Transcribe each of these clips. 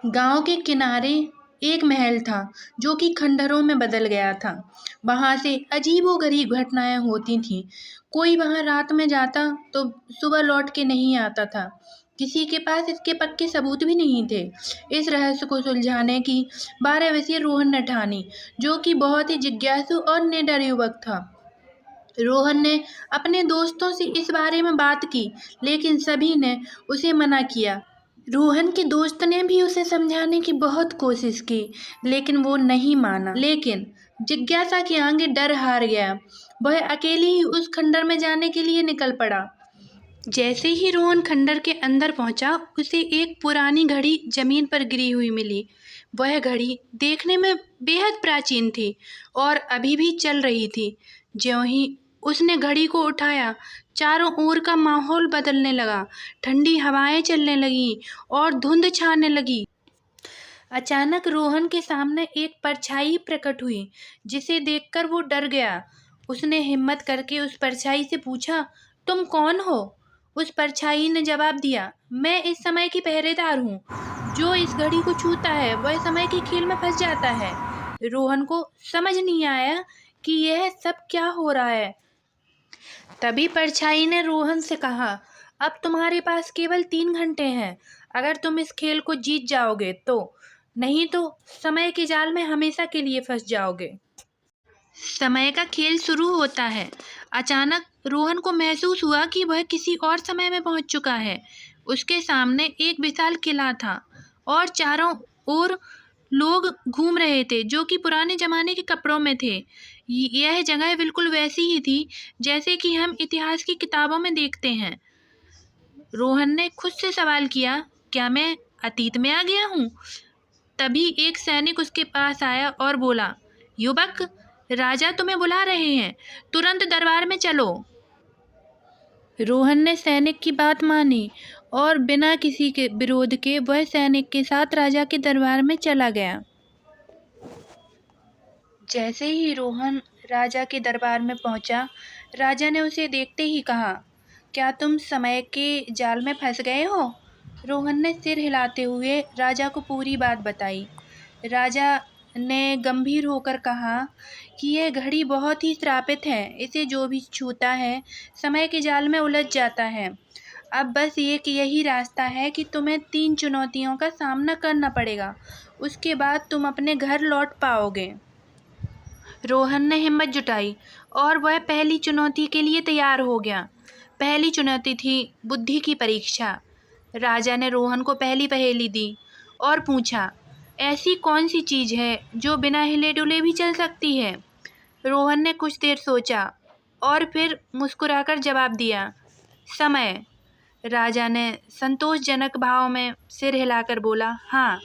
गांव के किनारे एक महल था जो कि खंडहरों में बदल गया था। वहां से अजीबोगरीब घटनाएं होती थीं। कोई वहां रात में जाता तो सुबह लौट के नहीं आता था। किसी के पास इसके पक्के सबूत भी नहीं थे। इस रहस्य को सुलझाने की 12 वर्षीय रोहन ने ठानी, जो कि बहुत ही जिज्ञासु और निडर युवक था। रोहन ने अपने दोस्तों से इस बारे में बात की, लेकिन सभी ने उसे मना किया। रोहन के दोस्त ने भी उसे समझाने की बहुत कोशिश की, लेकिन वो नहीं माना। लेकिन जिज्ञासा के आगे डर हार गया। वह अकेले ही उस खंडर में जाने के लिए निकल पड़ा। जैसे ही रोहन खंडर के अंदर पहुंचा, उसे एक पुरानी घड़ी जमीन पर गिरी हुई मिली। वह घड़ी देखने में बेहद प्राचीन थी और अभी भी चल रही थी। ज्यों ही उसने घड़ी को उठाया, चारों ओर का माहौल बदलने लगा। ठंडी हवाएं चलने लगीं और धुंध छाने लगी। अचानक रोहन के सामने एक परछाई प्रकट हुई, जिसे देखकर वो डर गया। उसने हिम्मत करके उस परछाई से पूछा, तुम कौन हो? उस परछाई ने जवाब दिया, मैं इस समय की पहरेदार हूँ। जो इस घड़ी को छूता है वह समय के खेल में फंस जाता है। रोहन को समझ नहीं आया कि यह सब क्या हो रहा है। तभी परछाई ने रोहन से कहा, अब तुम्हारे पास केवल 3 घंटे हैं। अगर तुम इस खेल को जीत जाओगे तो, नहीं तो समय के जाल में हमेशा के लिए फंस जाओगे। समय का खेल शुरू होता है। अचानक रोहन को महसूस हुआ कि वह किसी और समय में पहुंच चुका है। उसके सामने एक विशाल किला था और चारों ओर लोग घूम रहे थे जो कि पुराने जमाने के कपड़ों में थे। यह जगह बिल्कुल वैसी ही थी जैसे कि हम इतिहास की किताबों में देखते हैं। रोहन ने खुद से सवाल किया, क्या मैं अतीत में आ गया हूँ? तभी एक सैनिक उसके पास आया और बोला, युवक, राजा तुम्हें बुला रहे हैं, तुरंत दरबार में चलो। रोहन ने सैनिक की बात मानी और बिना किसी के विरोध के वह सैनिक के साथ राजा के दरबार में चला गया। जैसे ही रोहन राजा के दरबार में पहुंचा, राजा ने उसे देखते ही कहा, क्या तुम समय के जाल में फंस गए हो? रोहन ने सिर हिलाते हुए राजा को पूरी बात बताई। राजा ने गंभीर होकर कहा कि यह घड़ी बहुत ही श्रापित है। इसे जो भी छूता है समय के जाल में उलझ जाता है। अब बस यही रास्ता है कि तुम्हें 3 चुनौतियों का सामना करना पड़ेगा। उसके बाद तुम अपने घर लौट पाओगे। रोहन ने हिम्मत जुटाई और वह पहली चुनौती के लिए तैयार हो गया। पहली चुनौती थी बुद्धि की परीक्षा। राजा ने रोहन को पहली पहेली दी और पूछा, ऐसी कौन सी चीज़ है जो बिना हिले डुले भी चल सकती है? रोहन ने कुछ देर सोचा और फिर मुस्कुराकर जवाब दिया, समय। राजा ने संतोषजनक भाव में सिर हिलाकर बोला, हाँ,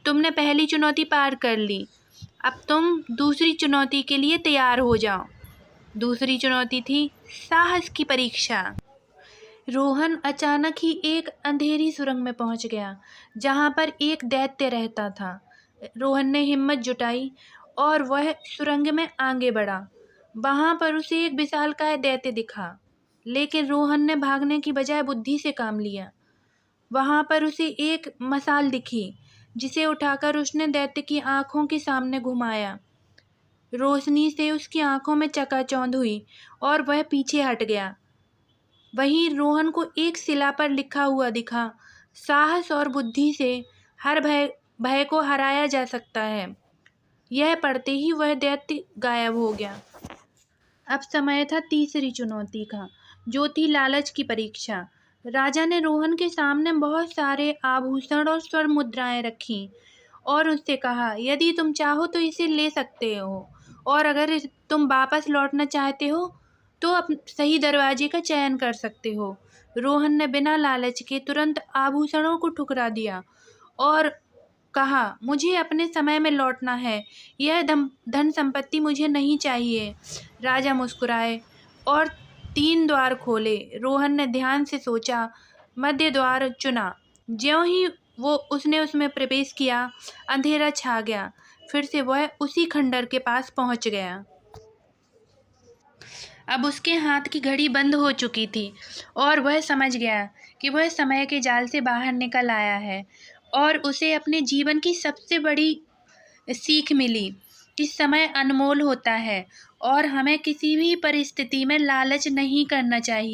तुमने पहली चुनौती पार कर ली। अब तुम दूसरी चुनौती के लिए तैयार हो जाओ। दूसरी चुनौती थी साहस की परीक्षा। रोहन अचानक ही एक अंधेरी सुरंग में पहुंच गया, जहां पर एक दैत्य रहता था। रोहन ने हिम्मत जुटाई और वह सुरंग में आगे बढ़ा। वहां पर उसे एक विशालकाय दैत्य दिखा, लेकिन रोहन ने भागने की बजाय बुद्धि से काम लिया। वहां पर उसे एक मशाल दिखी, जिसे उठाकर उसने दैत्य की आंखों के सामने घुमाया। रोशनी से उसकी आंखों में चकाचौंध हुई और वह पीछे हट गया। वहीं रोहन को एक शिला पर लिखा हुआ दिखा, साहस और बुद्धि से हर भय को हराया जा सकता है। यह पढ़ते ही वह दैत्य गायब हो गया। अब समय था तीसरी चुनौती का, जो थी लालच की परीक्षा। राजा ने रोहन के सामने बहुत सारे आभूषण और स्वर्ण मुद्राएं रखी और उससे कहा, यदि तुम चाहो तो इसे ले सकते हो, और अगर तुम वापस लौटना चाहते हो तो सही दरवाजे का चयन कर सकते हो। रोहन ने बिना लालच के तुरंत आभूषणों को ठुकरा दिया और कहा, मुझे अपने समय में लौटना है। यह धन संपत्ति मुझे नहीं चाहिए। राजा मुस्कुराए और 3 द्वार खोले। रोहन ने ध्यान से सोचा, मध्य द्वार चुना। ज्यों ही उसने उसमें प्रवेश किया, अंधेरा छा गया। फिर से वह उसी खंडर के पास पहुंच गया। अब उसके हाथ की घड़ी बंद हो चुकी थी और वह समझ गया कि वह समय के जाल से बाहर निकल आया है। और उसे अपने जीवन की सबसे बड़ी सीख मिली कि समय अनमोल होता है और हमें किसी भी परिस्थिति में लालच नहीं करना चाहिए।